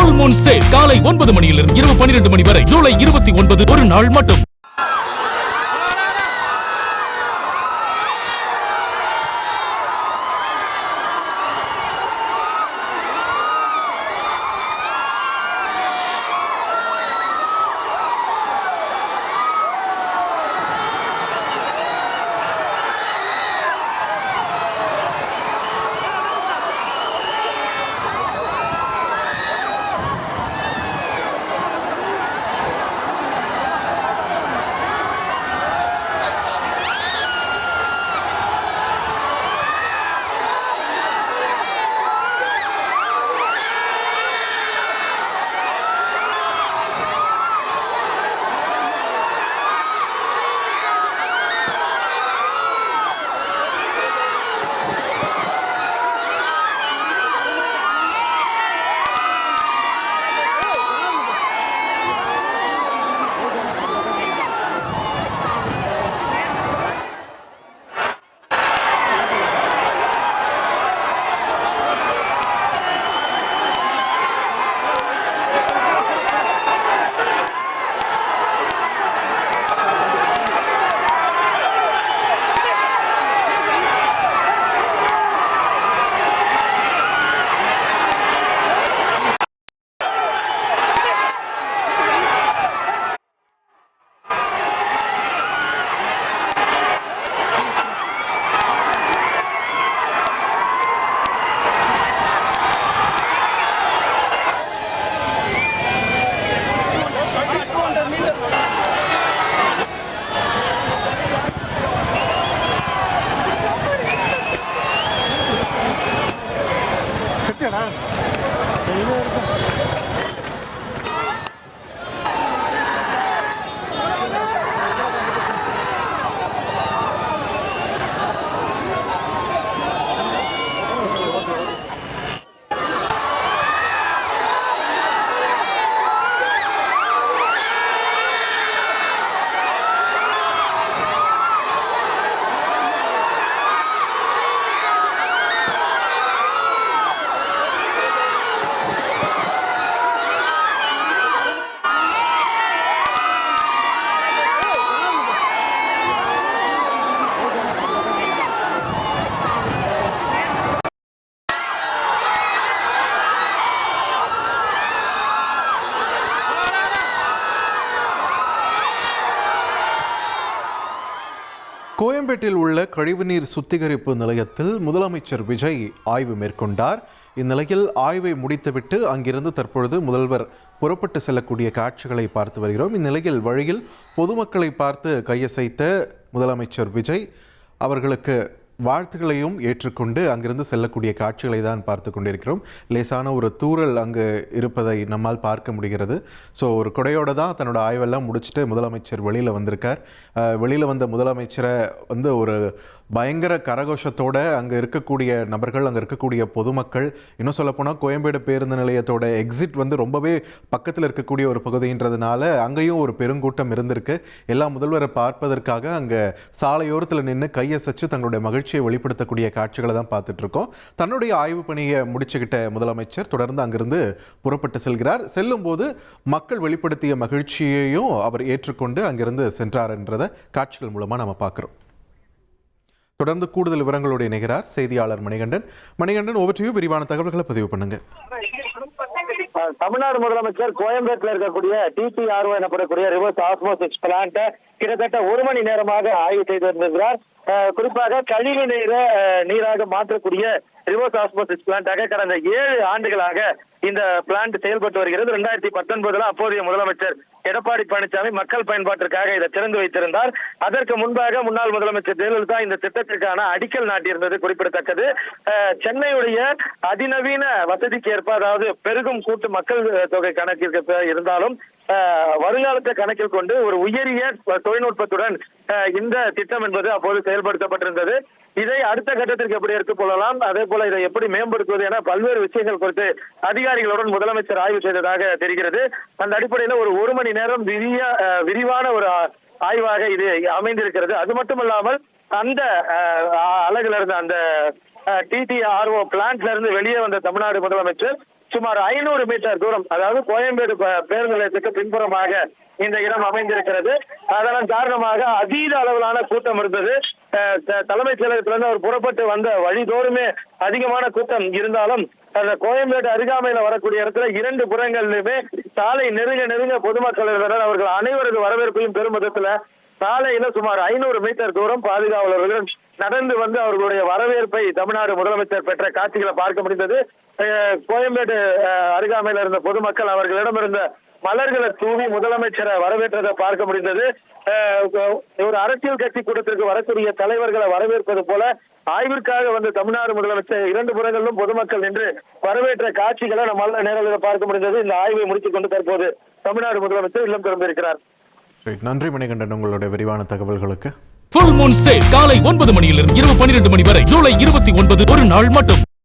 Full Moon sale காலை 9 மணியிலிருந்து இரவு 12 மணி வரை. ஜூலை 29 ஒரு நாள் மட்டும். கோயம்பேட்டில் உள்ள கழிவுநீர் சுத்திகரிப்பு நிலையத்தில் முதலமைச்சர் விஜய் ஆய்வு மேற்கொண்டார். இந்நிலையில் ஆய்வை முடித்துவிட்டு அங்கிருந்து தற்பொழுது முதல்வர் புறப்பட்டு செல்லக்கூடிய காட்சிகளை பார்த்து வருகிறோம். இந்நிலையில் வழியில் பொதுமக்களை பார்த்து கையசைத்த முதலமைச்சர் விஜய் அவர்களுக்கு வாழ்த்துக்களையும் ஏற்றுக்கொண்டு அங்கிருந்து செல்லக்கூடிய காட்சிகளை தான் பார்த்து கொண்டிருக்கிறோம். லேசான ஒரு தூறல் அங்கு இருப்பதை நம்மால் பார்க்க முடிகிறது. ஸோ ஒரு கொடையோடு தான் தன்னோட ஆய்வெல்லாம் முடிச்சுட்டு முதலமைச்சர் வெளியில் வந்திருக்கார். வெளியில் வந்த முதலமைச்சரை ஒரு பயங்கர கரகோஷத்தோடு அங்கே இருக்கக்கூடிய நபர்கள், அங்கே இருக்கக்கூடிய பொதுமக்கள், இன்னும் சொல்லப்போனால் கோயம்பேடு பேருந்து நிலையத்தோட எக்ஸிட் ரொம்பவே பக்கத்தில் இருக்கக்கூடிய ஒரு பகுதின்றதுனால அங்கேயும் ஒரு பெருங்கூட்டம் இருந்திருக்கு. எல்லா முதல்வரை பார்ப்பதற்காக அங்கே சாலையோரத்தில் நின்று கையசைச்சு தங்களுடைய மகிழ்ச்சியை வெளிப்படுத்தக்கூடிய காட்சிகளை தான் பார்த்துட்டு இருக்கோம். தன்னுடைய ஆய்வு பணியை முடிச்சுக்கிட்ட முதலமைச்சர் தொடர்ந்து அங்கிருந்து புறப்பட்டு செல்கிறார். செல்லும் போது மக்கள் வெளிப்படுத்திய மகிழ்ச்சியையும் அவர் ஏற்றுக்கொண்டு அங்கிருந்து சென்றார் என்றதை காட்சிகள் மூலமாக நம்ம பார்க்குறோம். தொடர்ந்து கூடுதல் விவரங்களோடு இணைகிறார் செய்தியாளர் மணிகண்டன். மணிகண்டன், ஓவர்வியூ விரிவான தகவல்களை பதிவு பண்ணுங்க. தமிழ்நாடு முதலமைச்சர் கோயம்பேட்டில் இருக்கக்கூடிய TPRO எனப்படக்கூடிய ரிவர்ஸ் ஆஸ்மோசிஸ் பிளான்ட் கிட்டத்தட்ட 1 மணி நேரமாக ஆய்வு செய்து வருகிறார். குறிப்பாக கழிவு நீராக மாற்றக்கூடிய ரிவர்ஸ் ஆஸ்மோசிஸ் பிளான்டாக கடந்த 7 ஆண்டுகளாக இந்த பிளான்ட் செயல்பட்டு வருகிறது. 2019 அப்போதைய முதலமைச்சர் எடப்பாடி பழனிசாமி மக்கள் பயன்பாட்டிற்காக இதை திறந்து வைத்திருந்தார். அதற்கு முன்பாக முன்னாள் முதலமைச்சர் ஜெயலலிதா இந்த திட்டத்திற்கான அடிக்கல் நாட்டியிருந்தது குறிப்பிடத்தக்கது. சென்னையுடைய அதிநவீன வசதிக்கு ஏற்ப, அதாவது பெருகும் கூட்டு மக்கள் தொகை கணக்கிற்கு இருந்தாலும் வருங்காலத்தை கணக்கில் கொண்டு ஒரு உயரிய தொழில்நுட்பத்துடன் இந்த திட்டம் என்பது அப்போது செயல்படுத்தப்பட்டிருந்தது. இதை அடுத்த கட்டத்திற்கு எப்படி எடுத்துக் கொள்ளலாம், அதே போல இதை எப்படி மேம்படுத்துவது என பல்வேறு விஷயங்கள் குறித்து அதிகாரிகளுடன் முதலமைச்சர் ஆய்வு செய்ததாக தெரிகிறது. அந்த அடிப்படையில் ஒரு 1 மணி நேரம் விரிவான ஒரு ஆய்வாக இது அமைந்திருக்கிறது. அது மட்டுமல்லாமல் அந்த அலகுல இருந்து, அந்த TPRO பிளான்ட்ல இருந்து வெளியே வந்த தமிழ்நாடு முதலமைச்சர் சுமார் 500 மீட்டர் தூரம், அதாவது கோயம்பேடு பேருந்து நிலையத்துக்கு பின்புறமாக இந்த இடம் அமைந்திருக்கிறது. அதன் காரணமாக அதீத அளவிலான கூட்டம் இருந்தது. தலைமைச் செயலகத்திலிருந்து அவர் புறப்பட்டு வந்த வழிதோறுமே அதிகமான கூட்டம் இருந்தாலும் அந்த கோயம்பேடு அருகாமையில வரக்கூடிய இடத்துல 2 புறங்களிலுமே சாலை நெருங்க பொதுமக்கள் இருந்தனர். அவர்கள் அனைவரது வரவேற்பையும் பெரும் விதத்துல சாலையில சுமார் 500 மீட்டர் தூரம் பாதுகாவலர்கள் நடந்து வந்து அவர்களுடைய வரவேற்பை தமிழ்நாடு முதலமைச்சர் பெற்ற காட்சிகளை பார்க்க முடிந்தது. கோயம்பேடு அருகாமையில் இருந்த பொதுமக்கள் அவர்களிடம் இருந்த மலர்களை தூவி முதலமைச்சரை வரவேற்றதை பார்க்க முடிந்தது. ஒரு அரசியல் கட்சி கூட்டத்திற்கு வரக்கூடிய தலைவர்களை வரவேற்பது போல ஆய்விற்காக வந்து தமிழ்நாடு முதலமைச்சர் 2 புறங்களிலும் பொதுமக்கள் நின்று வரவேற்ற காட்சிகளை நம்மால் நேரில் பார்க்க முடிந்தது. இந்த ஆய்வை முடித்துக் கொண்டு தற்போது தமிழ்நாடு முதலமைச்சர் இல்லம் திரும்பியிருக்கிறார். நன்றி மணிகண்டன், உங்களுடைய விரிவான தகவல்களுக்கு. ஃபுல் மூன் சேல் காலை 9 மணியிலிருந்து இரவு 12 மணி வரை ஜூலை 29 ஒரு நாள் மட்டும்.